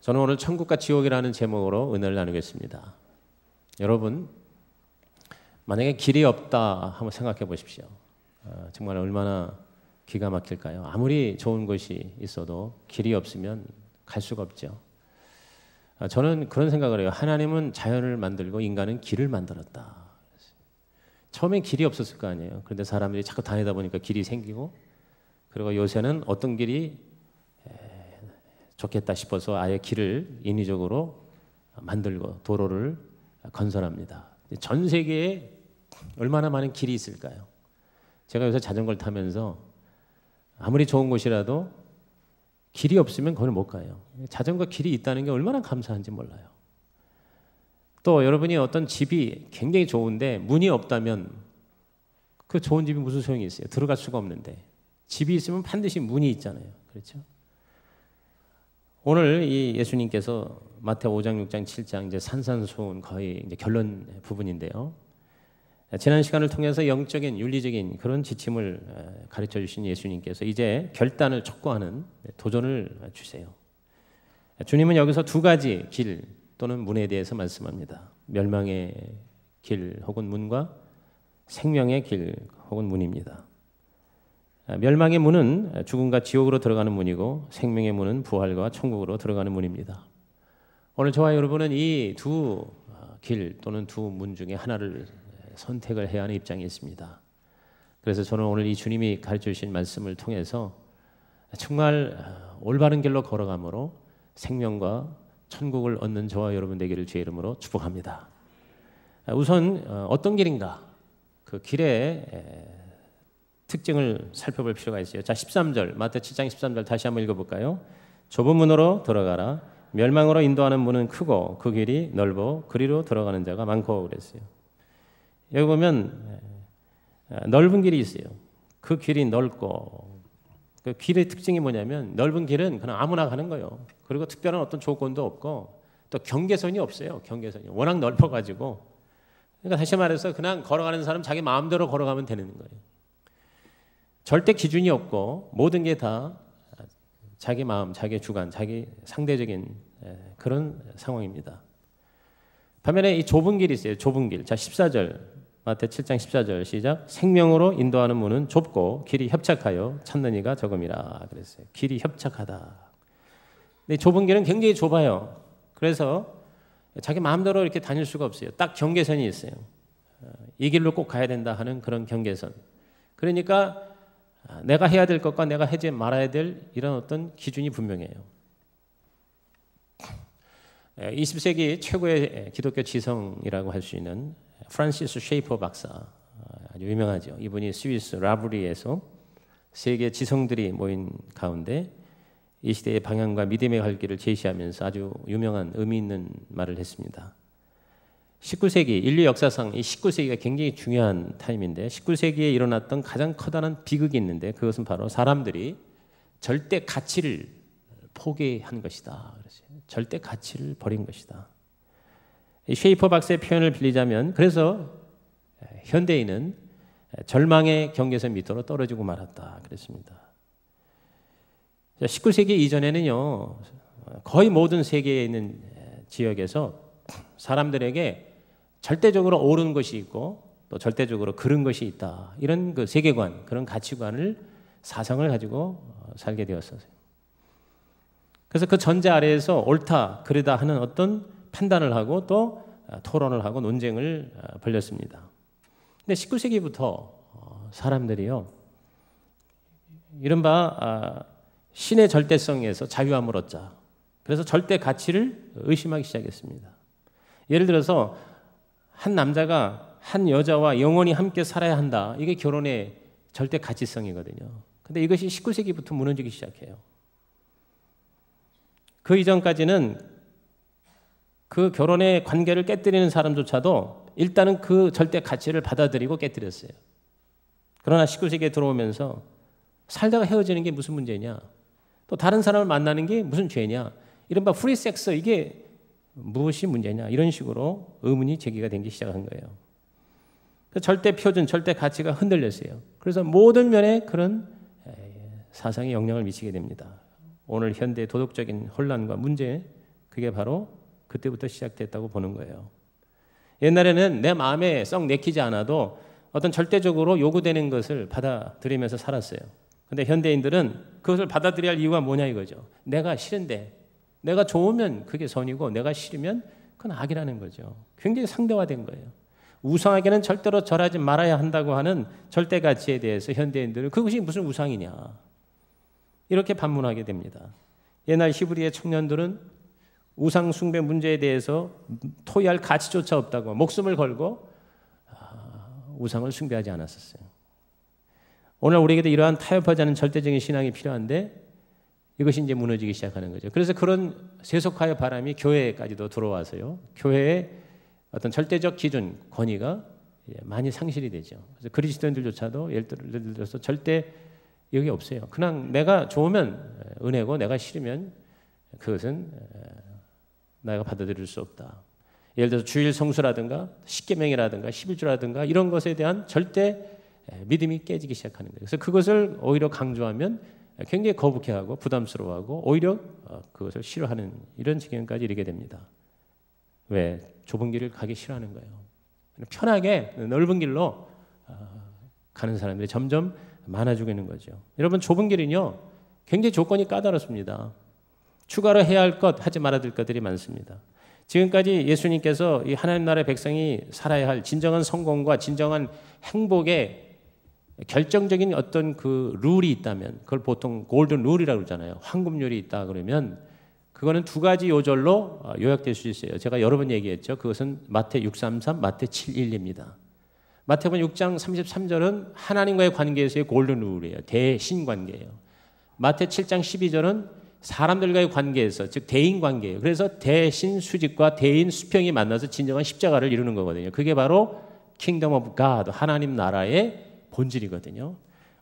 저는 오늘 천국과 지옥이라는 제목으로 은혜를 나누겠습니다. 여러분, 만약에 길이 없다 한번 생각해 보십시오. 정말 얼마나 기가 막힐까요? 아무리 좋은 곳이 있어도 길이 없으면 갈 수가 없죠. 저는 그런 생각을 해요. 하나님은 자연을 만들고 인간은 길을 만들었다. 처음엔 길이 없었을 거 아니에요. 그런데 사람들이 자꾸 다니다 보니까 길이 생기고, 그리고 요새는 어떤 길이 좋겠다 싶어서 아예 길을 인위적으로 만들고 도로를 건설합니다. 전 세계에 얼마나 많은 길이 있을까요? 제가 요새 자전거를 타면서 아무리 좋은 곳이라도 길이 없으면 거기를 못 가요. 자전거 길이 있다는 게 얼마나 감사한지 몰라요. 또 여러분이 어떤 집이 굉장히 좋은데 문이 없다면 그 좋은 집이 무슨 소용이 있어요? 들어갈 수가 없는데 집이 있으면 반드시 문이 있잖아요. 그렇죠? 오늘 이 예수님께서 마태오 5장, 6장, 7장 이제 산산수훈 거의 이제 결론 부분인데요. 지난 시간을 통해서 영적인 윤리적인 그런 지침을 가르쳐 주신 예수님께서 이제 결단을 촉구하는 도전을 주세요. 주님은 여기서 두 가지 길 또는 문에 대해서 말씀합니다. 멸망의 길 혹은 문과 생명의 길 혹은 문입니다. 멸망의 문은 죽음과 지옥으로 들어가는 문이고 생명의 문은 부활과 천국으로 들어가는 문입니다. 오늘 저와 여러분은 이 두 길 또는 두 문 중에 하나를 선택을 해야 하는 입장에 있습니다. 그래서 저는 오늘 이 주님이 가르쳐 주신 말씀을 통해서 정말 올바른 길로 걸어감으로 생명과 천국을 얻는 저와 여러분 되기를 주의 이름으로 축복합니다. 우선 어떤 길인가? 그 길의 특징을 살펴볼 필요가 있어요. 자, 13절, 마태 7장 13절 다시 한번 읽어볼까요? 좁은 문으로 들어가라. 멸망으로 인도하는 문은 크고 그 길이 넓어 그리로 들어가는 자가 많고 그랬어요. 여기 보면 넓은 길이 있어요. 그 길이 넓고 그 길의 특징이 뭐냐면 넓은 길은 그냥 아무나 가는 거예요. 그리고 특별한 어떤 조건도 없고 또 경계선이 없어요. 경계선이 워낙 넓어가지고 그러니까 다시 말해서 그냥 걸어가는 사람 자기 마음대로 걸어가면 되는 거예요. 절대 기준이 없고 모든 게 다 자기 마음, 자기 주관, 자기 상대적인 그런 상황입니다. 반면에 이 좁은 길이 있어요. 좁은 길. 자, 14절. 마태 7장 14절 시작. 생명으로 인도하는 문은 좁고 길이 협착하여 찾는 이가 적음이라 그랬어요. 길이 협착하다. 근데 좁은 길은 굉장히 좁아요. 그래서 자기 마음대로 이렇게 다닐 수가 없어요. 딱 경계선이 있어요. 이 길로 꼭 가야 된다 하는 그런 경계선. 그러니까 내가 해야 될 것과 내가 하지 말아야 될 이런 어떤 기준이 분명해요. 20세기 최고의 기독교 지성이라고 할 수 있는 프란시스 쉐이퍼 박사, 아주 유명하죠. 이분이 스위스 라브리에서 세계 지성들이 모인 가운데 이 시대의 방향과 믿음의 갈 길을 제시하면서 아주 유명한 의미 있는 말을 했습니다. 19세기 인류 역사상 이 19세기가 굉장히 중요한 타임인데 19세기에 일어났던 가장 커다란 비극이 있는데 그것은 바로 사람들이 절대 가치를 포기한 것이다. 절대 가치를 버린 것이다. 이 쉐이퍼 박사의 표현을 빌리자면 그래서 현대인은 절망의 경계선 밑으로 떨어지고 말았다 그랬습니다. 19세기 이전에는요 거의 모든 세계에 있는 지역에서 사람들에게 절대적으로 옳은 것이 있고 또 절대적으로 그른 것이 있다. 이런 그 세계관, 그런 가치관을 사상을 가지고 살게 되었어요. 그래서 그 전제 아래에서 옳다, 그르다 하는 어떤 판단을 하고 또 토론을 하고 논쟁을 벌였습니다. 근데 19세기부터 사람들이요, 이른바 신의 절대성에서 자유함을 얻자. 그래서 절대 가치를 의심하기 시작했습니다. 예를 들어서 한 남자가 한 여자와 영원히 함께 살아야 한다. 이게 결혼의 절대 가치성이거든요. 근데 이것이 19세기부터 무너지기 시작해요. 그 이전까지는 그 결혼의 관계를 깨뜨리는 사람조차도 일단은 그 절대 가치를 받아들이고 깨뜨렸어요. 그러나 19세기에 들어오면서 살다가 헤어지는 게 무슨 문제냐? 또 다른 사람을 만나는 게 무슨 죄냐? 이른바 프리섹스 이게 무엇이 문제냐 이런 식으로 의문이 제기가 되기 시작한 거예요. 절대 표준, 절대 가치가 흔들렸어요. 그래서 모든 면에 그런 사상에 영향을 미치게 됩니다. 오늘 현대 도덕적인 혼란과 문제 그게 바로 그때부터 시작됐다고 보는 거예요. 옛날에는 내 마음에 썩 내키지 않아도 어떤 절대적으로 요구되는 것을 받아들이면서 살았어요. 근데 현대인들은 그것을 받아들여야 할 이유가 뭐냐 이거죠. 내가 싫은데, 내가 좋으면 그게 선이고 내가 싫으면 그건 악이라는 거죠. 굉장히 상대화된 거예요. 우상에게는 절대로 절하지 말아야 한다고 하는 절대 가치에 대해서 현대인들은 그것이 무슨 우상이냐 이렇게 반문하게 됩니다. 옛날 히브리의 청년들은 우상 숭배 문제에 대해서 토의할 가치조차 없다고 목숨을 걸고 우상을 숭배하지 않았었어요. 오늘 우리에게도 이러한 타협하지 않은 절대적인 신앙이 필요한데 이것이 이제 무너지기 시작하는 거죠. 그래서 그런 세속화의 바람이 교회까지도 들어와서요. 교회의 어떤 절대적 기준, 권위가 많이 상실이 되죠. 그래서 그리스도인들조차도 예를 들어서 절대 여기 없어요. 그냥 내가 좋으면 은혜고 내가 싫으면 그것은 내가 받아들일 수 없다. 예를 들어서 주일 성수라든가 십계명이라든가 11조라든가 이런 것에 대한 절대 믿음이 깨지기 시작하는 거예요. 그래서 그것을 오히려 강조하면 굉장히 거북해하고 부담스러워하고 오히려 그것을 싫어하는 이런 지경까지 이르게 됩니다. 왜? 좁은 길을 가기 싫어하는 거예요. 편하게 넓은 길로 가는 사람들이 점점 많아지고 있는 거죠. 여러분 좁은 길은요 굉장히 조건이 까다롭습니다. 추가로 해야 할 것, 하지 말아야 될 것들이 많습니다. 지금까지 예수님께서 이 하나님 나라의 백성이 살아야 할 진정한 성공과 진정한 행복의 결정적인 어떤 그 룰이 있다면 그걸 보통 골든 룰이라고 그러잖아요. 황금 룰이 있다 그러면 그거는 두 가지 요절로 요약될 수 있어요. 제가 여러 번 얘기했죠. 그것은 마태 6:33, 마태 7:1입니다. 마태복음 6장 33절은 하나님과의 관계에서의 골든 룰이에요. 대신 관계예요. 마태 7장 12절은 사람들과의 관계에서 즉 대인 관계예요. 그래서 대신 수직과 대인 수평이 만나서 진정한 십자가를 이루는 거거든요. 그게 바로 킹덤 오브 갓, 하나님 나라의 본질이거든요.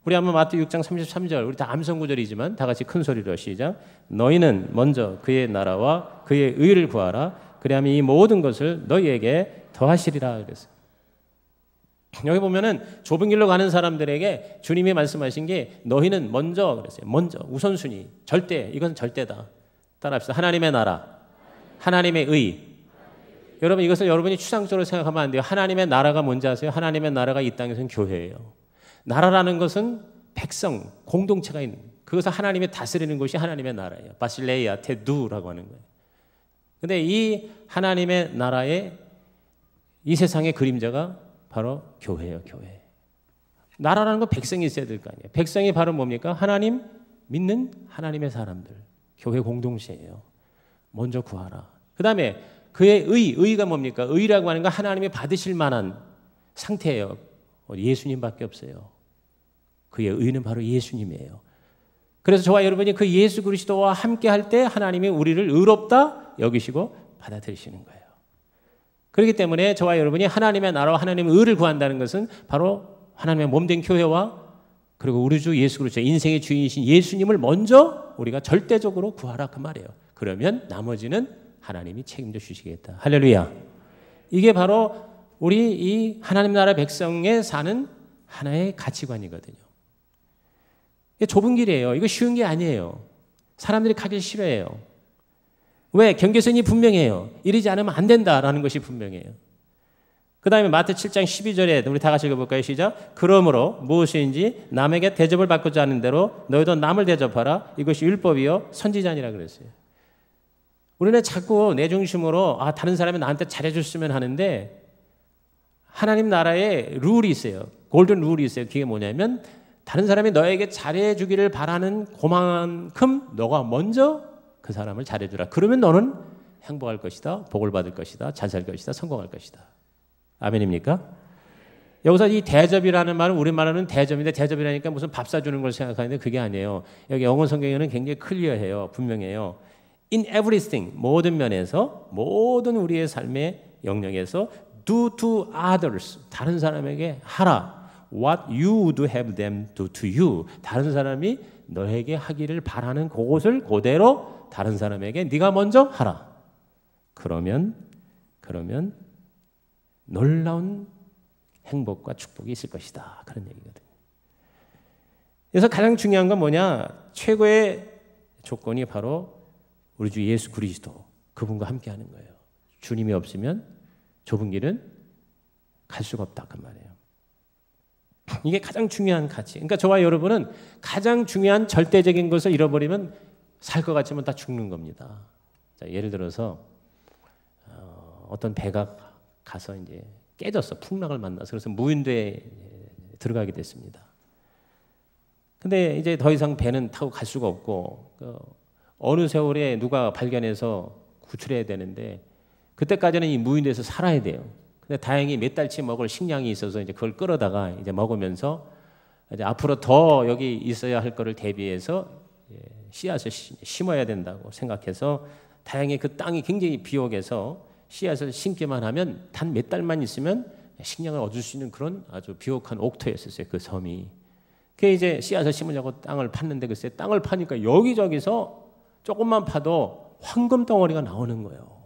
우리 한번 마태 6장 33절 우리 다 암송 구절이지만 다 같이 큰 소리로 시작. 너희는 먼저 그의 나라와 그의 의를 구하라. 그리하면 이 모든 것을 너희에게 더하시리라 그랬어요. 여기 보면은 좁은 길로 가는 사람들에게 주님이 말씀하신 게 너희는 먼저 그랬어요. 먼저 우선순위 절대 이건 절대다. 따라합시다. 하나님의 나라, 하나님의 의. 여러분 이것을 여러분이 추상적으로 생각하면 안 돼요. 하나님의 나라가 뭔지 아세요? 하나님의 나라가 이 땅에서는 교회예요. 나라라는 것은 백성, 공동체가 있는 그것을 하나님이 다스리는 것이 하나님의 나라예요. 바실레이아 테두라고 하는 거예요. 근데 이 하나님의 나라의 이 세상의 그림자가 바로 교회예요. 교회. 나라라는 건 백성이 있어야 될 거 아니에요. 백성이 바로 뭡니까? 하나님 믿는 하나님의 사람들. 교회 공동체예요. 먼저 구하라. 그 다음에 그의 의가 뭡니까? 의라고 하는 건 하나님이 받으실 만한 상태예요. 예수님밖에 없어요. 그의 의는 바로 예수님이에요. 그래서 저와 여러분이 그 예수 그리스도와 함께 할 때 하나님이 우리를 의롭다 여기시고 받아들이시는 거예요. 그렇기 때문에 저와 여러분이 하나님의 나라와 하나님의 의를 구한다는 것은 바로 하나님의 몸된 교회와 그리고 우리 주 예수 그리스도 인생의 주인이신 예수님을 먼저 우리가 절대적으로 구하라 그 말이에요. 그러면 나머지는 하나님이 책임져 주시겠다. 할렐루야. 이게 바로 우리 이 하나님 나라 백성에 사는 하나의 가치관이거든요. 이게 좁은 길이에요. 이거 쉬운 게 아니에요. 사람들이 가기 싫어해요. 왜? 경계선이 분명해요. 이러지 않으면 안 된다라는 것이 분명해요. 그 다음에 마태 7장 12절에 우리 다 같이 읽어볼까요? 시작. 그러므로 무엇인지 남에게 대접을 받고자 하는 대로 너희도 남을 대접하라. 이것이 율법이요 선지자니라 그랬어요. 우리는 자꾸 내 중심으로 다른 사람이 나한테 잘해줬으면 하는데 하나님 나라에 룰이 있어요. 골든 룰이 있어요. 그게 뭐냐면 다른 사람이 너에게 잘해주기를 바라는 그만큼 너가 먼저 그 사람을 잘해주라. 그러면 너는 행복할 것이다. 복을 받을 것이다. 잘 살 것이다. 성공할 것이다. 아멘입니까? 여기서 이 대접이라는 말은 우리말로는 대접인데 대접이라니까 무슨 밥 사주는 걸 생각하는데 그게 아니에요. 여기 영어 성경에는 굉장히 클리어해요. 분명해요. In everything, 모든 면에서 모든 우리의 삶의 영역에서 do to others, 다른 사람에게 하라. What you would have them do to you. 다른 사람이 너에게 하기를 바라는 그것을 그대로 다른 사람에게 네가 먼저 하라. 그러면 놀라운 행복과 축복이 있을 것이다. 그런 얘기거든요. 그래서 가장 중요한 건 뭐냐? 최고의 조건이 바로 우리 주 예수 그리스도. 그분과 함께 하는 거예요. 주님이 없으면 좁은 길은 갈 수가 없다 그 말이에요. 이게 가장 중요한 가치. 그러니까 저와 여러분은 가장 중요한 절대적인 것을 잃어버리면 살 것 같지만 다 죽는 겁니다. 자, 예를 들어서 어떤 배가 가서 이제 깨졌어. 풍랑을 만나서. 그래서 무인도에 들어가게 됐습니다. 근데 이제 더 이상 배는 타고 갈 수가 없고 어느 세월에 누가 발견해서 구출해야 되는데 그때까지는 이 무인도에서 살아야 돼요. 근데 다행히 몇 달치 먹을 식량이 있어서 이제 그걸 끌어다가 이제 먹으면서 이제 앞으로 더 여기 있어야 할 거를 대비해서 씨앗을 심어야 된다고 생각해서 다행히 그 땅이 굉장히 비옥해서 씨앗을 심기만 하면 단 몇 달만 있으면 식량을 얻을 수 있는 그런 아주 비옥한 옥토였었어요. 그 섬이. 그 이제 씨앗을 심으려고 땅을 팠는데 글쎄 땅을 파니까 여기저기서 조금만 파도 황금 덩어리가 나오는 거예요.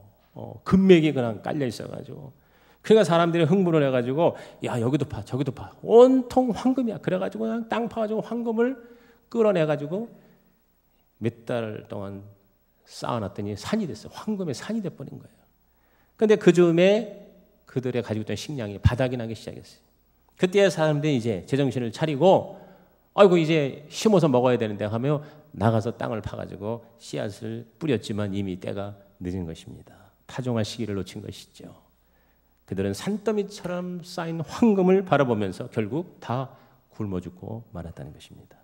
금맥이 그냥 깔려 있어가지고. 그러니까 사람들이 흥분을 해가지고 야 여기도 파 저기도 파 온통 황금이야. 그래가지고 그냥 땅 파가지고 황금을 끌어내가지고 몇 달 동안 쌓아놨더니 산이 됐어요. 황금의 산이 돼버린 거예요. 그런데 그 즈음에 그들의 가지고 있던 식량이 바닥이 나기 시작했어요. 그때 사람들이 이제 제정신을 차리고 아이고 이제 심어서 먹어야 되는데 하며 나가서 땅을 파가지고 씨앗을 뿌렸지만 이미 때가 늦은 것입니다. 파종할 시기를 놓친 것이죠. 그들은 산더미처럼 쌓인 황금을 바라보면서 결국 다 굶어 죽고 말았다는 것입니다.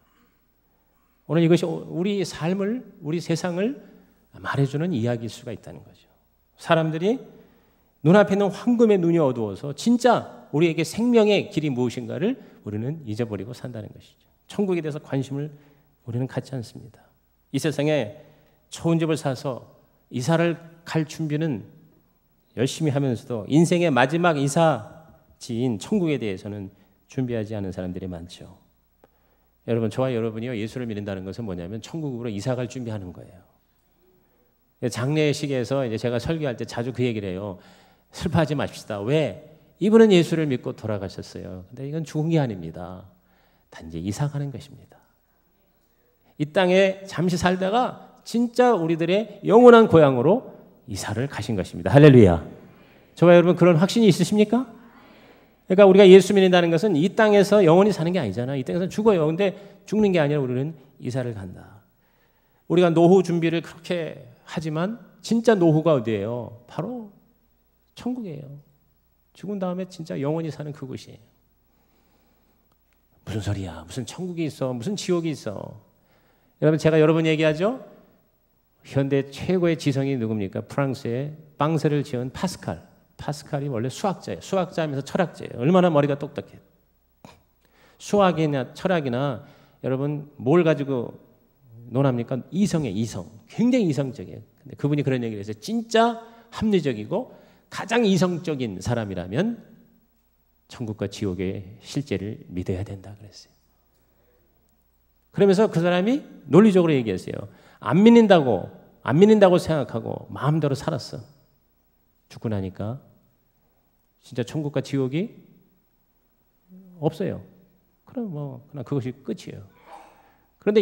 오늘 이것이 우리 삶을, 우리 세상을 말해주는 이야기일 수가 있다는 거죠. 사람들이 눈앞에 있는 황금의 눈이 어두워서 진짜 우리에게 생명의 길이 무엇인가를 우리는 잊어버리고 산다는 것이죠. 천국에 대해서 관심을 우리는 갖지 않습니다. 이 세상에 좋은 집을 사서 이사를 갈 준비는 열심히 하면서도 인생의 마지막 이사지인 천국에 대해서는 준비하지 않은 사람들이 많죠. 여러분, 저와 여러분이요 예수를 믿는다는 것은 뭐냐면 천국으로 이사갈 준비하는 거예요. 장례식에서 이제 제가 설교할 때 자주 그 얘기를 해요. 슬퍼하지 마십시다. 왜? 이분은 예수를 믿고 돌아가셨어요. 근데 이건 죽은 게 아닙니다. 단지 이사 가는 것입니다. 이 땅에 잠시 살다가 진짜 우리들의 영원한 고향으로 이사를 가신 것입니다. 할렐루야. 저와 여러분 그런 확신이 있으십니까? 그러니까 우리가 예수 믿는다는 것은 이 땅에서 영원히 사는 게 아니잖아요. 이 땅에서 죽어요. 근데 죽는 게 아니라 우리는 이사를 간다. 우리가 노후 준비를 그렇게 하지만 진짜 노후가 어디예요? 바로 천국이에요. 죽은 다음에 진짜 영원히 사는 그곳이에요. 무슨 소리야? 무슨 천국이 있어? 무슨 지옥이 있어? 여러분 제가 여러 번 얘기하죠? 현대 최고의 지성이 누굽니까? 프랑스의 빵세를 지은 파스칼. 파스칼이 원래 수학자예요. 수학자면서 철학자예요. 얼마나 머리가 똑똑해. 수학이나 철학이나 여러분 뭘 가지고 논합니까? 이성이에요. 이성. 굉장히 이성적이에요. 근데 그분이 그런 얘기를 했어요. 진짜 합리적이고 가장 이성적인 사람이라면 천국과 지옥의 실제를 믿어야 된다 그랬어요. 그러면서 그 사람이 논리적으로 얘기했어요. 안 믿는다고 생각하고 마음대로 살았어. 죽고 나니까 진짜 천국과 지옥이 없어요. 그럼 그냥 그것이 끝이에요. 그런데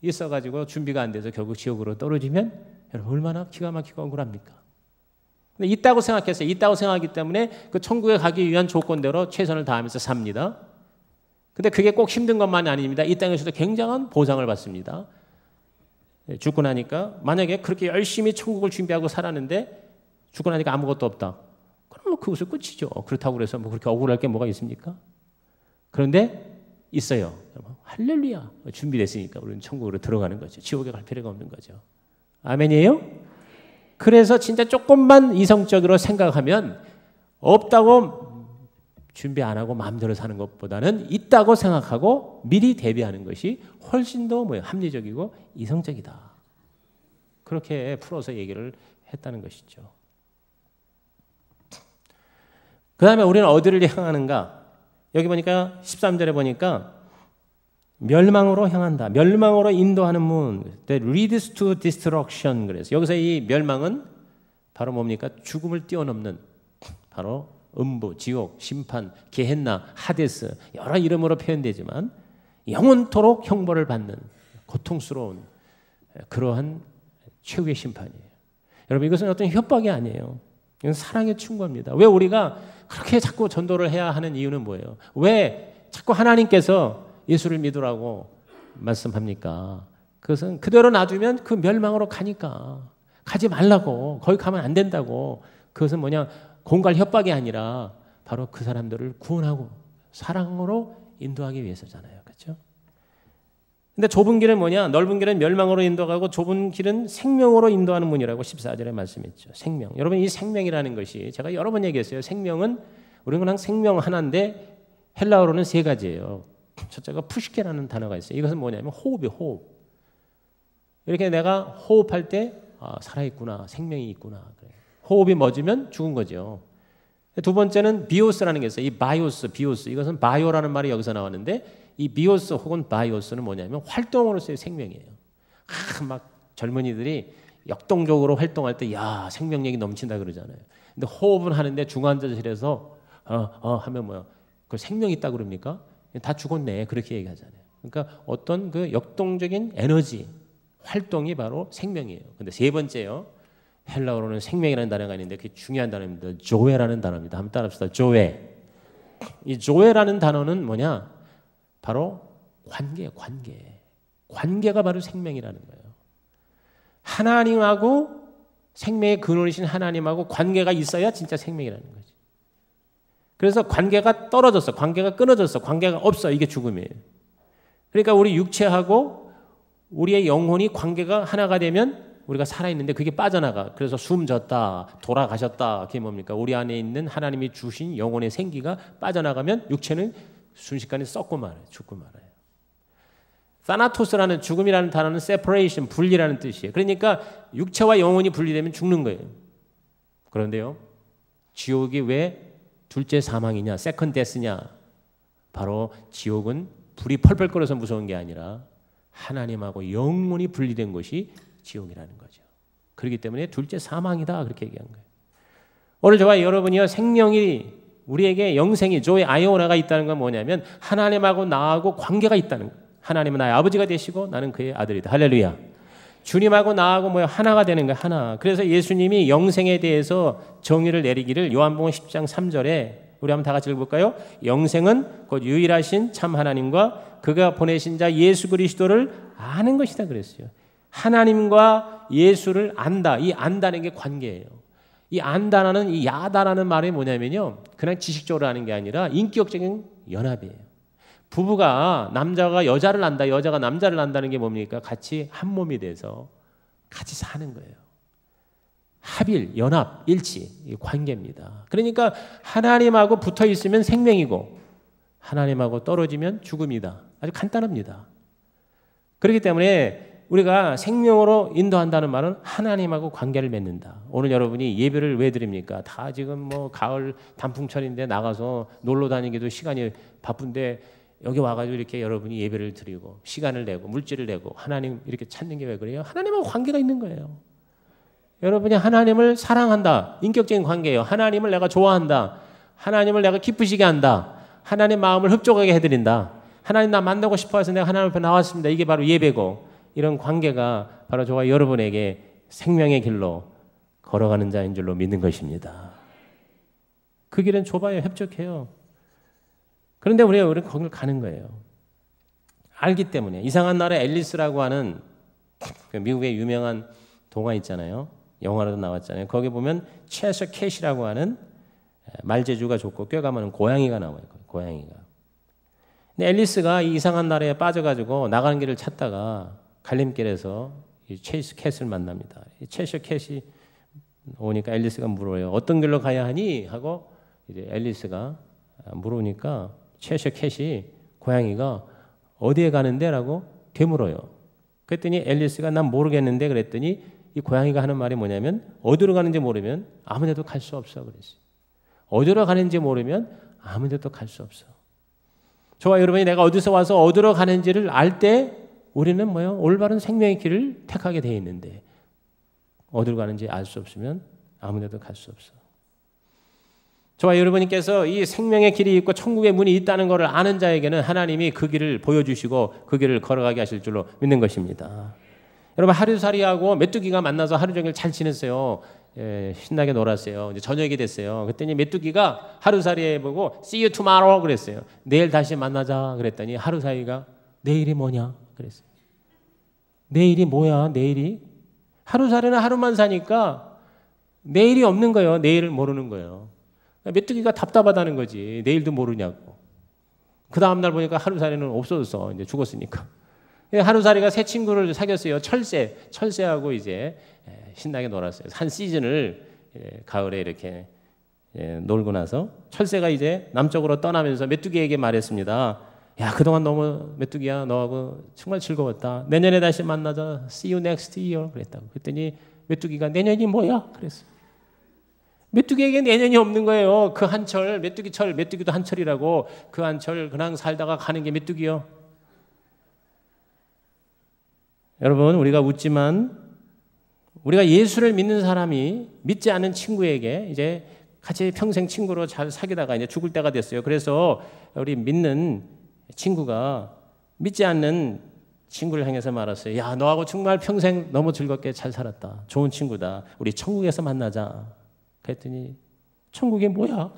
있어가지고 준비가 안 돼서 결국 지옥으로 떨어지면 여러분 얼마나 기가 막히고 억울합니까? 근데 있다고 생각했어요. 있다고 생각하기 때문에 그 천국에 가기 위한 조건대로 최선을 다하면서 삽니다. 근데 그게 꼭 힘든 것만이 아닙니다. 이 땅에서도 굉장한 보상을 받습니다. 죽고 나니까 만약에 그렇게 열심히 천국을 준비하고 살았는데 죽고 나니까 아무것도 없다. 그럼 그것은 끝이죠. 그렇다고 해서 그렇게 억울할 게 뭐가 있습니까? 그런데 있어요. 할렐루야. 준비됐으니까 우리는 천국으로 들어가는 거죠. 지옥에 갈 필요가 없는 거죠. 아멘이에요? 그래서 진짜 조금만 이성적으로 생각하면 없다고 준비 안 하고 마음대로 사는 것보다는 있다고 생각하고 미리 대비하는 것이 훨씬 더 합리적이고 이성적이다. 그렇게 풀어서 얘기를 했다는 것이죠. 그 다음에 우리는 어디를 향하는가? 여기 보니까 13절에 보니까 멸망으로 향한다. 멸망으로 인도하는 문. That leads to destruction. 그래서 여기서 이 멸망은 바로 뭡니까? 죽음을 뛰어넘는 바로 음부, 지옥, 심판, 게헨나, 하데스 여러 이름으로 표현되지만 영원토록 형벌을 받는 고통스러운 그러한 최후의 심판이에요. 여러분 이것은 어떤 협박이 아니에요. 이건 사랑의 충고입니다. 왜 우리가 그렇게 자꾸 전도를 해야 하는 이유는 뭐예요? 왜 자꾸 하나님께서 예수를 믿으라고 말씀합니까? 그것은 그대로 놔두면 그 멸망으로 가니까. 가지 말라고. 거기 가면 안 된다고. 그것은 뭐냐? 공갈 협박이 아니라 바로 그 사람들을 구원하고 사랑으로 인도하기 위해서잖아요. 그렇죠? 근데 좁은 길은 뭐냐? 넓은 길은 멸망으로 인도하고 좁은 길은 생명으로 인도하는 문이라고 14절에 말씀했죠. 생명. 여러분 이 생명이라는 것이 제가 여러 번 얘기했어요. 생명은 우리는 그냥 생명 하나인데 헬라어로는 세 가지예요. 첫째가 푸시케라는 단어가 있어요. 이것은 뭐냐면 호흡이에요. 호흡. 이렇게 내가 호흡할 때 살아있구나. 생명이 있구나. 그래. 호흡이 멎으면 죽은 거죠. 두 번째는 비오스라는 게 있어요. 이 바이오스, 비오스. 이것은 바이오라는 말이 여기서 나왔는데 이 비오스 혹은 바이오스는 뭐냐면 활동으로서의 생명이에요. 막 젊은이들이 역동적으로 활동할 때 야, 생명력이 넘친다 그러잖아요. 근데 호흡은 하는데 중환자실에서 하면 뭐야? 그 생명 있다 그럽니까? 다 죽었네. 그렇게 얘기하잖아요. 그러니까 어떤 그 역동적인 에너지, 활동이 바로 생명이에요. 근데 세 번째요. 헬라어로는 생명이라는 단어가 있는데 그게 중요한 단어입니다. 조에라는 단어입니다. 한번 따라합시다. 조에. 이 조에라는 단어는 뭐냐? 바로 관계예요. 관계. 관계가 바로 생명이라는 거예요. 하나님하고 생명의 근원이신 하나님하고 관계가 있어야 진짜 생명이라는 거지. 그래서 관계가 떨어졌어. 관계가 끊어졌어. 관계가 없어. 이게 죽음이에요. 그러니까 우리 육체하고 우리의 영혼이 관계가 하나가 되면 우리가 살아있는데 그게 빠져나가. 그래서 숨졌다, 돌아가셨다. 그게 뭡니까? 우리 안에 있는 하나님이 주신 영혼의 생기가 빠져나가면 육체는 순식간에 썩고 말아요. 죽고 말아요. 사나토스라는 죽음이라는 단어는 separation, 분리라는 뜻이에요. 그러니까 육체와 영혼이 분리되면 죽는 거예요. 그런데요. 지옥이 왜 둘째 사망이냐, second death냐? 바로 지옥은 불이 펄펄 끓어서 무서운 게 아니라 하나님하고 영혼이 분리된 것이 지옥이라는 거죠. 그렇기 때문에 둘째 사망이다 그렇게 얘기한 거예요. 오늘 저와 여러분이요 생명이 우리에게 영생이 조의 아이오나가 있다는 건 뭐냐면 하나님하고 나하고 관계가 있다는 거예요. 하나님은 나의 아버지가 되시고 나는 그의 아들이다. 할렐루야. 주님하고 나하고 뭐 하나가 되는 거예요. 하나. 그래서 예수님이 영생에 대해서 정의를 내리기를 요한복음 10장 3절에 우리 한번 다 같이 읽어볼까요? 영생은 곧 유일하신 참 하나님과 그가 보내신 자 예수 그리스도를 아는 것이다 그랬어요. 하나님과 예수를 안다. 이 안다는 게 관계예요. 이 안다라는 이 야다라는 말이 뭐냐면요. 그냥 지식적으로 아는 게 아니라 인격적인 연합이에요. 부부가 남자가 여자를 안다, 여자가 남자를 안다는 게 뭡니까? 같이 한 몸이 돼서 같이 사는 거예요. 합일, 연합, 일치, 이 관계입니다. 그러니까 하나님하고 붙어 있으면 생명이고 하나님하고 떨어지면 죽음이다. 아주 간단합니다. 그렇기 때문에 우리가 생명으로 인도한다는 말은 하나님하고 관계를 맺는다. 오늘 여러분이 예배를 왜 드립니까? 다 지금 뭐 가을 단풍철인데 나가서 놀러 다니기도 시간이 바쁜데 여기 와가지고 이렇게 여러분이 예배를 드리고 시간을 내고 물질을 내고 하나님 이렇게 찾는 게 왜 그래요? 하나님하고 관계가 있는 거예요. 여러분이 하나님을 사랑한다. 인격적인 관계예요. 하나님을 내가 좋아한다. 하나님을 내가 기쁘시게 한다. 하나님 마음을 흡족하게 해드린다. 하나님 나 만나고 싶어서 내가 하나님 앞에 나왔습니다. 이게 바로 예배고 이런 관계가 바로 저와 여러분에게 생명의 길로 걸어가는 자인 줄로 믿는 것입니다. 그 길은 좁아요. 협족해요. 그런데 우리는 거기를 가는 거예요. 알기 때문에. 이상한 나라의 앨리스라고 하는 미국의 유명한 동화 있잖아요. 영화로도 나왔잖아요. 거기 보면 체셔 캣이라고 하는 말재주가 좋고 꾀가 많은 고양이가 나와요. 고양이가. 근데 앨리스가 이 이상한 나라에 빠져가지고 나가는 길을 찾다가 갈림길에서 이 체이스 캣을 만납니다. 이 체셔 캣이 오니까 앨리스가 물어요. 어떤 길로 가야 하니? 하고 이제 앨리스가 물으니까 체셔 캣이 고양이가 어디에 가는데? 라고 되물어요. 그랬더니 앨리스가 난 모르겠는데 그랬더니 이 고양이가 하는 말이 뭐냐면 어디로 가는지 모르면 아무 데도 갈 수 없어 그랬어요. 어디로 가는지 모르면 아무 데도 갈 수 없어. 저와 여러분이 내가 어디서 와서 어디로 가는지를 알 때 우리는 뭐요? 올바른 생명의 길을 택하게 되어 있는데 어디로 가는지 알 수 없으면 아무 데도 갈 수 없어. 저와 여러분께서 이 생명의 길이 있고 천국의 문이 있다는 것을 아는 자에게는 하나님이 그 길을 보여주시고 그 길을 걸어가게 하실 줄로 믿는 것입니다. 여러분 하루살이하고 메뚜기가 만나서 하루 종일 잘 지냈어요. 신나게 놀았어요. 이제 저녁이 됐어요. 그랬더니 메뚜기가 하루살이 보고 See you tomorrow 그랬어요. 내일 다시 만나자 그랬더니 하루살이가 내일이 뭐냐 그랬어요. 내일이 뭐야 내일이? 하루살이는 하루만 사니까 내일이 없는 거예요. 내일을 모르는 거예요. 메뚜기가 답답하다는 거지. 내일도 모르냐고. 그 다음날 보니까 하루살이는 없어졌어. 이제 죽었으니까. 하루살이가 새 친구를 사귀었어요. 철새하고 이제 신나게 놀았어요. 한 시즌을 가을에 이렇게 놀고 나서 철새가 이제 남쪽으로 떠나면서 메뚜기에게 말했습니다. 야, 그동안 너무 메뚜기야 너하고 정말 즐거웠다. 내년에 다시 만나자. See you next year 그랬다고. 그랬더니 메뚜기가 내년이 뭐야? 그랬어요. 메뚜기에게 내년이 없는 거예요. 그 한철 메뚜기도 한철이라고 그 한철 그냥 살다가 가는 게 메뚜기요. 여러분 우리가 웃지만 우리가 예수를 믿는 사람이 믿지 않는 친구에게 이제 같이 평생 친구로 잘 사귀다가 이제 죽을 때가 됐어요. 그래서 우리 믿는 친구가 믿지 않는 친구를 향해서 말했어요. 야, 너하고 정말 평생 너무 즐겁게 잘 살았다. 좋은 친구다. 우리 천국에서 만나자. 그랬더니 천국이 뭐야?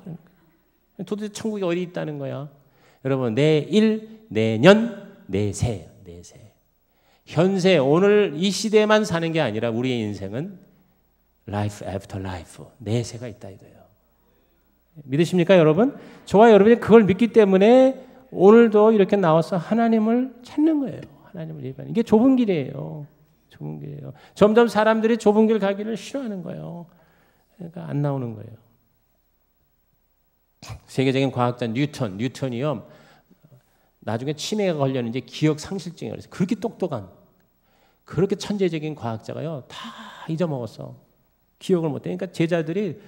도대체 천국이 어디 있다는 거야? 여러분 내일, 내년, 내세예요. 내세. 현세 오늘 이 시대만 사는 게 아니라 우리의 인생은 life after life 내세가 있다 이거예요. 믿으십니까 여러분? 저와 여러분이 그걸 믿기 때문에 오늘도 이렇게 나와서 하나님을 찾는 거예요. 하나님을 예배하는 이게 좁은 길이에요. 좁은 길이에요. 점점 사람들이 좁은 길 가기를 싫어하는 거예요. 그러니까 안 나오는 거예요. 세계적인 과학자 뉴턴이요. 나중에 치매가 걸렸는지 기억 상실증이 걸렸어요. 그렇게 똑똑한 그렇게 천재적인 과학자가요. 다 잊어먹었어. 기억을 못해. 그러니까 제자들이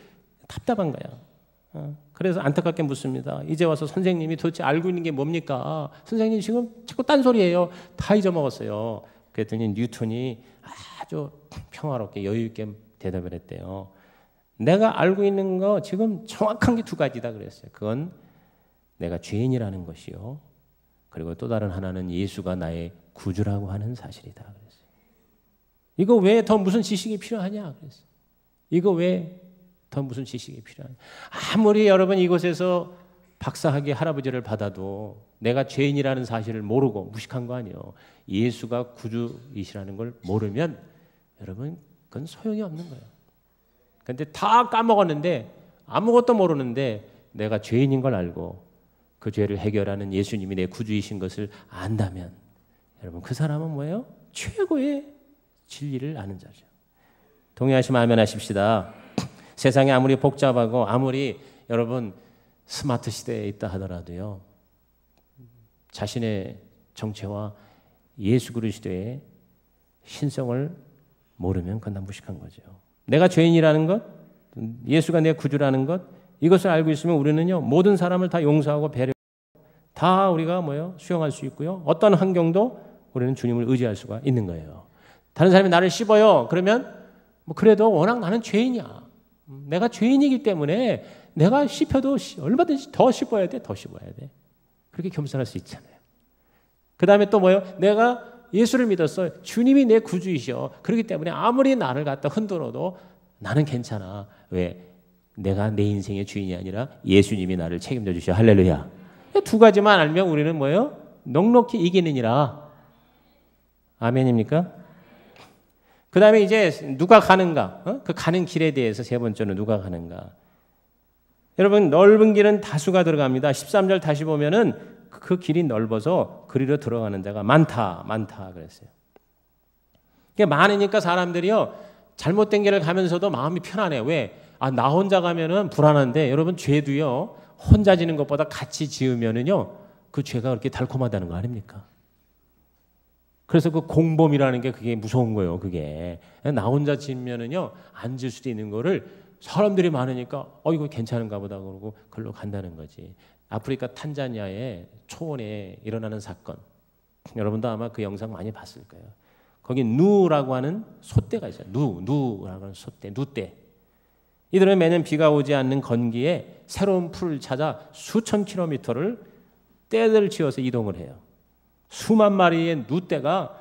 답답한 거야. 그래서 안타깝게 묻습니다. 이제 와서 선생님이 도대체 알고 있는 게 뭡니까? 선생님 지금 자꾸 딴소리예요. 다 잊어먹었어요. 그랬더니 뉴턴이 아주 평화롭게 여유 있게 대답을 했대요. 내가 알고 있는 거 지금 정확한 게 두 가지다 그랬어요. 그건 내가 죄인이라는 것이요. 그리고 또 다른 하나는 예수가 나의 구주라고 하는 사실이다 그랬어요. 이거 왜 더 무슨 지식이 필요하냐 그랬어요. 이거 왜 더 무슨 지식이 필요하냐. 아무리 여러분 이곳에서 박사학위 할아버지를 받아도 내가 죄인이라는 사실을 모르고 무식한 거 아니에요. 예수가 구주이시라는 걸 모르면 여러분 그건 소용이 없는 거예요. 그런데 다 까먹었는데 아무것도 모르는데 내가 죄인인 걸 알고 그 죄를 해결하는 예수님이 내 구주이신 것을 안다면 여러분 그 사람은 뭐예요? 최고의 진리를 아는 자죠. 동의하시면 아멘 하십시다. 세상이 아무리 복잡하고 아무리 여러분 스마트 시대에 있다 하더라도요. 자신의 정체와 예수 그리스도의 신성을 모르면 그건 다 무식한 거죠. 내가 죄인이라는 것, 예수가 내 구주라는 것, 이것을 알고 있으면 우리는요 모든 사람을 다 용서하고 배려, 다 우리가 뭐요 수용할 수 있고요. 어떤 환경도 우리는 주님을 의지할 수가 있는 거예요. 다른 사람이 나를 씹어요. 그러면 뭐 그래도 워낙 나는 죄인이야. 내가 죄인이기 때문에 내가 씹혀도 얼마든지 더 씹어야 돼, 더 씹어야 돼. 그렇게 겸손할 수 있잖아요. 그 다음에 또 뭐요? 내가 예수를 믿었어. 주님이 내 구주이셔. 그렇기 때문에 아무리 나를 갖다 흔들어도 나는 괜찮아. 왜? 내가 내 인생의 주인이 아니라 예수님이 나를 책임져 주셔. 할렐루야. 두 가지만 알면 우리는 뭐예요? 넉넉히 이기느니라. 아멘입니까? 그 다음에 이제 누가 가는가? 그 가는 길에 대해서 세 번째는 누가 가는가? 여러분 넓은 길은 다수가 들어갑니다. 13절 다시 보면은 그 길이 넓어서 그리로 들어가는 자가 많다 그랬어요. 이게 많으니까 사람들이요 잘못된 길을 가면서도 마음이 편안해요. 왜? 나 혼자 가면은 불안한데 여러분 죄도요 혼자 지는 것보다 같이 지으면은요 그 죄가 그렇게 달콤하다는 거 아닙니까? 그래서 그 공범이라는 게 그게 무서운 거예요. 그게 나 혼자 지면은요 안 질 수도 있는 거를 사람들이 많으니까 이거 괜찮은가 보다 그러고 글로 간다는 거지. 아프리카 탄자니아의 초원에 일어나는 사건 여러분도 아마 그 영상 많이 봤을 거예요. 거기 누라고 하는 소떼가 있어요. 누라고 하는 소떼, 누떼. 이들은 매년 비가 오지 않는 건기에 새로운 풀을 찾아 수천 킬로미터를 떼를 지어서 이동을 해요. 수만 마리의 누떼가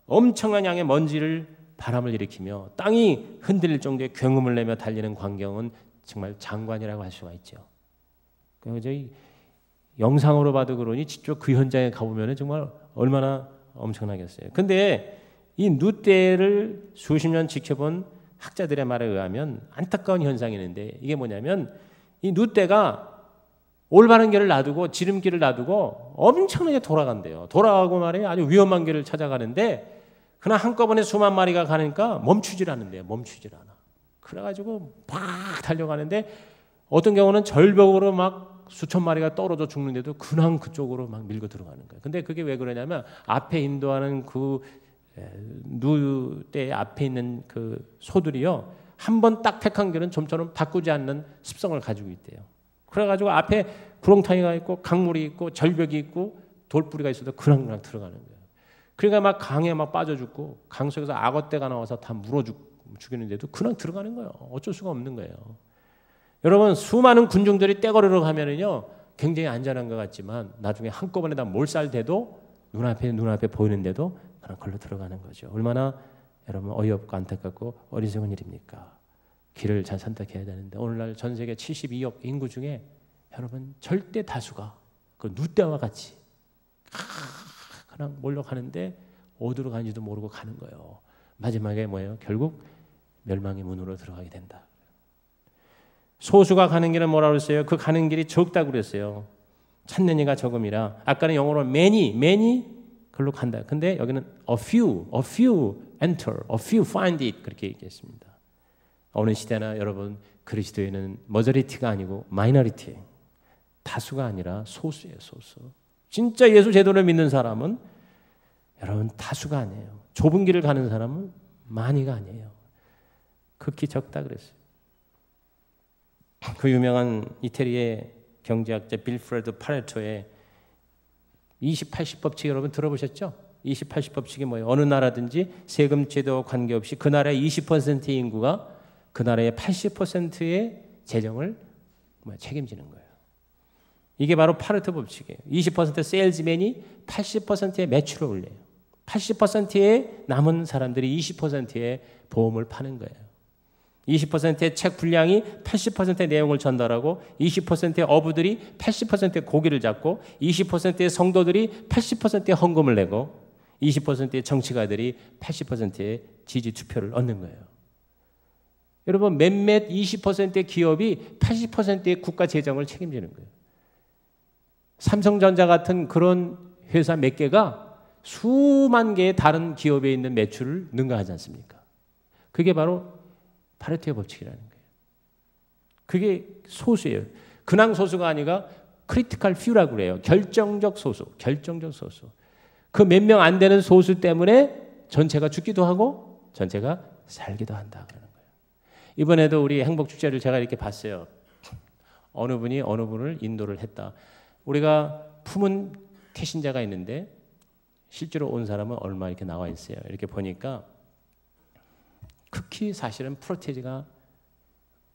엄청난 양의 먼지를 바람을 일으키며 땅이 흔들릴 정도의 굉음을 내며 달리는 광경은 정말 장관이라고 할 수가 있죠. 그래서 저희 영상으로 봐도 그러니 직접 그 현장에 가보면 정말 얼마나 엄청나겠어요. 근데 이 누대를 수십 년 지켜본 학자들의 말에 의하면 안타까운 현상이 있는데 이게 뭐냐면 이 누대가 올바른 길을 놔두고 지름길을 놔두고 엄청나게 돌아간대요. 돌아가고 말이에요. 아주 위험한 길을 찾아가는데 그러나 한꺼번에 수만 마리가 가니까 멈추질 않는데요. 멈추질 않아. 그래가지고 막 달려가는데 어떤 경우는 절벽으로 막 수천 마리가 떨어져 죽는데도 그냥 그쪽으로 막 밀고 들어가는 거예요. 근데 그게 왜 그러냐면 앞에 인도하는 그 누대 앞에 있는 그 소들이요. 한 번 딱 택한 길은 좀처럼 바꾸지 않는 습성을 가지고 있대요. 그래가지고 앞에 구렁텅이가 있고 강물이 있고 절벽이 있고 돌뿌리가 있어도 그냥 들어가는 거예요. 그러니까 막 강에 막 빠져 죽고 강 속에서 악어떼가 나와서 다 물어 죽이는데도 그냥 들어가는 거예요. 어쩔 수가 없는 거예요. 여러분 수많은 군중들이 떼거리로 가면은요 굉장히 안전한 것 같지만 나중에 한꺼번에 다 몰살돼도 눈앞에 보이는데도 그냥 걸로 들어가는 거죠. 얼마나 여러분 어이없고 안타깝고 어리석은 일입니까? 길을 잘 선택해야 되는데 오늘날 전 세계 72억 인구 중에 여러분 절대 다수가 그 누대와 같이 그냥 몰려가는데 어디로 가는지도 모르고 가는 거예요. 마지막에 뭐예요? 결국 멸망의 문으로 들어가게 된다. 소수가 가는 길은 뭐라고 그랬어요? 그 가는 길이 적다고 그랬어요. 찾는 이가 적음이라. 아까는 영어로 many 글로 간다. 근데 여기는 a few enter, a few find it 그렇게 얘기했습니다. 어느 시대나 여러분 그리스도인은 머저리티가 아니고 마이너리티예요. 다수가 아니라 소수예요. 소수. 진짜 예수 제대로 믿는 사람은 여러분 다수가 아니에요. 좁은 길을 가는 사람은 많이가 아니에요. 극히 적다 그랬어요. 그 유명한 이태리의 경제학자 빌프레드 파레토의 20-80 법칙 여러분 들어보셨죠? 20-80 법칙이 뭐예요? 어느 나라든지 세금 제도와 관계없이 그 나라의 20%의 인구가 그 나라의 80%의 재정을 책임지는 거예요. 이게 바로 파레토 법칙이에요. 20% 세일즈맨이 80%의 매출을 올려요. 80%의 남은 사람들이 20%의 보험을 파는 거예요. 20%의 책 분량이 80%의 내용을 전달하고 20%의 어부들이 80%의 고기를 잡고 20%의 성도들이 80%의 헌금을 내고 20%의 정치가들이 80%의 지지 투표를 얻는 거예요. 여러분 몇몇 20%의 기업이 80%의 국가 재정을 책임지는 거예요. 삼성전자 같은 그런 회사 몇 개가 수만 개의 다른 기업에 있는 매출을 능가하지 않습니까? 그게 바로 파레토의 법칙이라는 거예요. 그게 소수예요. 근황 소수가 아니라 크리티컬 퓨라고 그래요. 결정적 소수. 그 몇 명 안 되는 소수 때문에 전체가 죽기도 하고 전체가 살기도 한다 그러는 거예요. 이번에도 우리 행복축제를 제가 이렇게 봤어요. 어느 분이 어느 분을 인도를 했다. 우리가 품은 태신자가 있는데 실제로 온 사람은 얼마 이렇게 나와 있어요. 이렇게 보니까 극히 사실은 프로테지가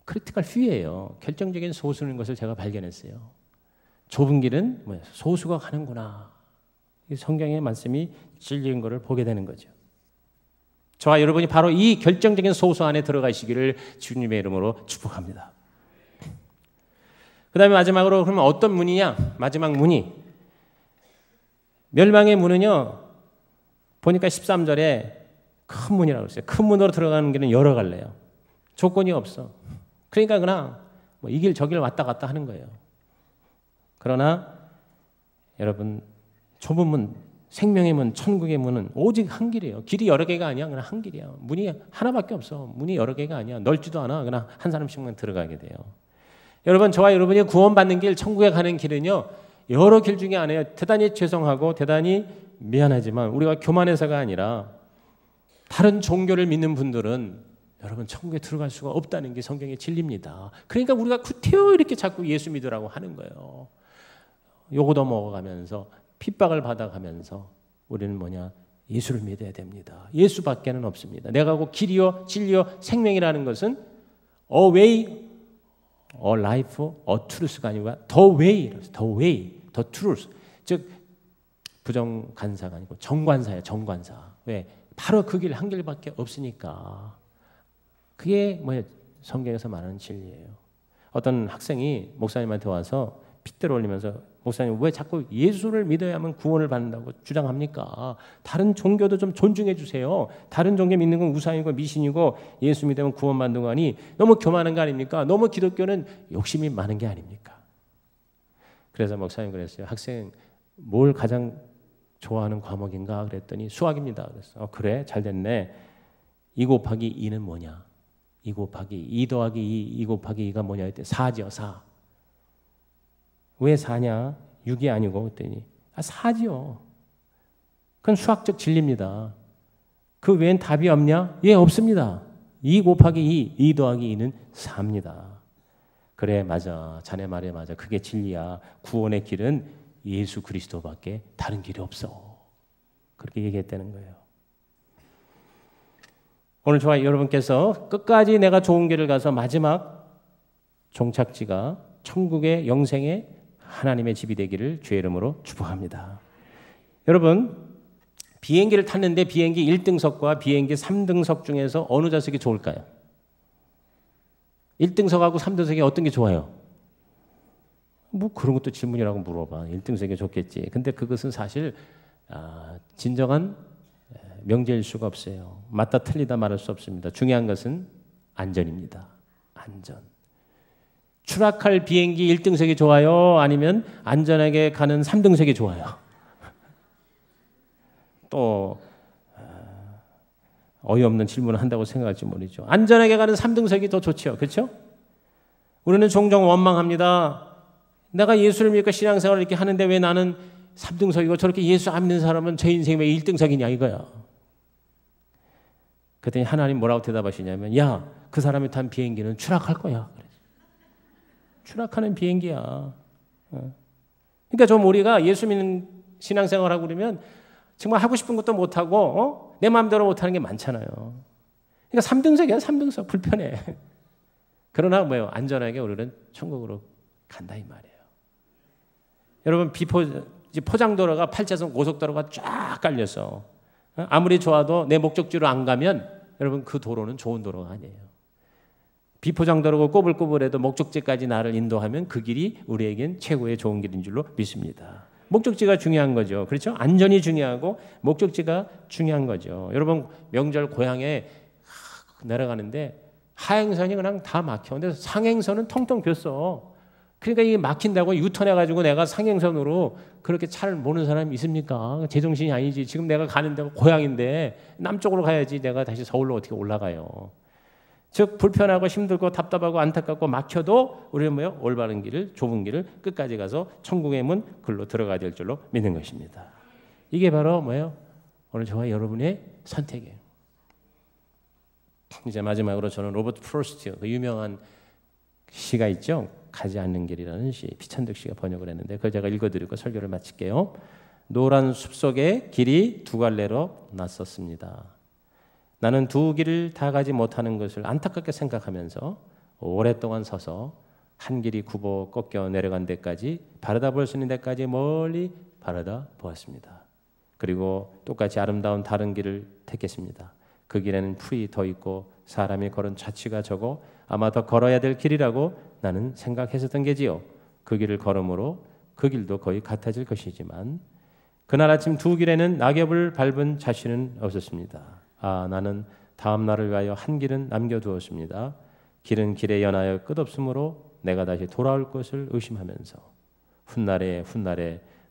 크리티컬 퓨예요. 결정적인 소수인 것을 제가 발견했어요. 좁은 길은 소수가 가는구나. 성경의 말씀이 진리인 것을 보게 되는 거죠. 저와 여러분이 바로 이 결정적인 소수 안에 들어가시기를 주님의 이름으로 축복합니다. 그 다음에 마지막으로 그러면 어떤 문이냐? 마지막 문이 멸망의 문은요. 보니까 13절에 큰 문이라고 했어요. 큰 문으로 들어가는 길은 여러 갈래요. 조건이 없어. 그러니까 그냥 이 길 저 길 왔다 갔다 하는 거예요. 그러나 여러분 좁은 문, 생명의 문, 천국의 문은 오직 한 길이에요. 길이 여러 개가 아니야. 그냥 한 길이야. 문이 하나밖에 없어. 문이 여러 개가 아니야. 넓지도 않아. 그냥 한 사람씩만 들어가게 돼요. 여러분 저와 여러분이 구원받는 길, 천국에 가는 길은요. 여러 길 중에 하나예요. 대단히 죄송하고 대단히 미안하지만 우리가 교만해서가 아니라 다른 종교를 믿는 분들은 여러분 천국에 들어갈 수가 없다는 게 성경의 진리입니다. 그러니까 우리가 구태여 이렇게 자꾸 예수 믿으라고 하는 거예요. 요거도 먹어가면서 핍박을 받아가면서 우리는 뭐냐? 예수를 믿어야 됩니다. 예수밖에는 없습니다. 내가 하고 길이요 진리요 생명이라는 것은 a way, a life, a truth가 아니고 the way, the truth. 즉 부정관사가 아니고 정관사예요. 정관사. 왜? 바로 그 길 한 길밖에 없으니까. 그게 성경에서 말하는 진리예요. 어떤 학생이 목사님한테 와서 핏대를 올리면서 목사님 왜 자꾸 예수를 믿어야만 구원을 받는다고 주장합니까? 다른 종교도 좀 존중해 주세요. 다른 종교 믿는 건 우상이고 미신이고 예수 믿으면 구원받는 거 아니 너무 교만한 거 아닙니까? 너무 기독교는 욕심이 많은 게 아닙니까? 그래서 목사님 그랬어요. 학생 뭘 가장 좋아하는 과목인가 그랬더니 수학입니다. 그래서 그래 잘 됐네. 2 곱하기 2는 뭐냐? 2 곱하기 2 더하기 2 곱하기 2가 뭐냐 했더니 4죠. 4. 왜 4냐? 6이 아니고 그랬더니 4지요. 그건 수학적 진리입니다. 그 외엔 답이 없냐? 예, 없습니다. 2 곱하기 2 더하기 2는 4입니다. 그래 맞아. 자네 말에 맞아. 그게 진리야. 구원의 길은 예수 그리스도밖에 다른 길이 없어. 그렇게 얘기했다는 거예요. 오늘 저와 여러분께서 끝까지 내가 좋은 길을 가서 마지막 종착지가 천국의 영생의 하나님의 집이 되기를 주의 이름으로 축복합니다. 여러분 비행기를 탔는데 비행기 1등석과 비행기 3등석 중에서 어느 좌석이 좋을까요? 1등석하고 3등석이 어떤 게 좋아요? 뭐 그런 것도 질문이라고 물어봐. 1등석이 좋겠지. 근데 그것은 사실 진정한 명제일 수가 없어요. 맞다 틀리다 말할 수 없습니다. 중요한 것은 안전입니다. 안전. 추락할 비행기 1등석이 좋아요? 아니면 안전하게 가는 3등석이 좋아요? 또 어이없는 질문을 한다고 생각할지 모르죠. 안전하게 가는 3등석이 더 좋죠. 그렇죠? 우리는 종종 원망합니다. 내가 예수를 믿고 신앙생활을 이렇게 하는데 왜 나는 3등석이고 저렇게 예수 안 믿는 사람은 제 인생에 왜 1등석이냐 이거야. 그랬더니 하나님 뭐라고 대답하시냐면 야, 그 사람이 탄 비행기는 추락할 거야. 추락하는 비행기야. 그러니까 좀 우리가 예수 믿는 신앙생활하고 그러면 정말 하고 싶은 것도 못하고 내 마음대로 못하는 게 많잖아요. 그러니까 3등석이야. 3등석. 불편해. 그러나 뭐예요? 안전하게 우리는 천국으로 간다 이 말이에요. 여러분 포장도로가 8차선 고속도로가 쫙 깔려서 아무리 좋아도 내 목적지로 안 가면 여러분 그 도로는 좋은 도로가 아니에요. 비포장도로고 꼬불꼬불해도 목적지까지 나를 인도하면 그 길이 우리에겐 최고의 좋은 길인 줄로 믿습니다. 목적지가 중요한 거죠. 그렇죠? 안전이 중요하고 목적지가 중요한 거죠. 여러분 명절 고향에 내려가는데 하행선이 그냥 다 막혀. 근데 상행선은 텅텅 비었어. 그러니까 이게 막힌다고 유턴해가지고 내가 상행선으로 그렇게 차를 모는 사람이 있습니까? 제정신이 아니지. 지금 내가 가는 데가 고향인데 남쪽으로 가야지 내가 다시 서울로 어떻게 올라가요. 즉 불편하고 힘들고 답답하고 안타깝고 막혀도 우리는 뭐요? 올바른 길을 좁은 길을 끝까지 가서 천국의 문 글로 들어가야 될 줄로 믿는 것입니다. 이게 바로 뭐예요? 오늘 저와 여러분의 선택이에요. 이제 마지막으로 저는 로버트 프로스트 그 유명한 시가 있죠. 가지 않는 길이라는 시 피찬득 씨가 번역을 했는데 그걸 제가 읽어드리고 설교를 마칠게요. 노란 숲속에 길이 두 갈래로 났었습니다. 나는 두 길을 다 가지 못하는 것을 안타깝게 생각하면서 오랫동안 서서 한 길이 굽어 꺾여 내려간 데까지 바라다 볼 수 있는 데까지 멀리 바라다 보았습니다. 그리고 똑같이 아름다운 다른 길을 택했습니다. 그 길에는 풀이 더 있고 사람이 걸은 자취가 적어 아마 더 걸어야 될 길이라고 나는 생각했었던 게지요. 그 길을 걸음으로 그 길도 거의 같아질 것이지만 그날 아침 두 길에는 낙엽을 밟은 자취는 없었습니다. 나는 다음 날을 위하여 한 길은 남겨두었습니다. 길은 길에 연하여 끝없으므로 내가 다시 돌아올 것을 의심하면서 훗날에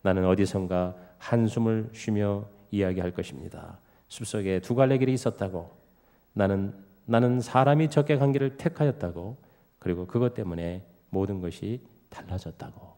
나는 어디선가 한숨을 쉬며 이야기할 것입니다. 숲속에 두 갈래 길이 있었다고 나는 사람이 적게 간 길을 택하였다고 그리고 그것 때문에 모든 것이 달라졌다고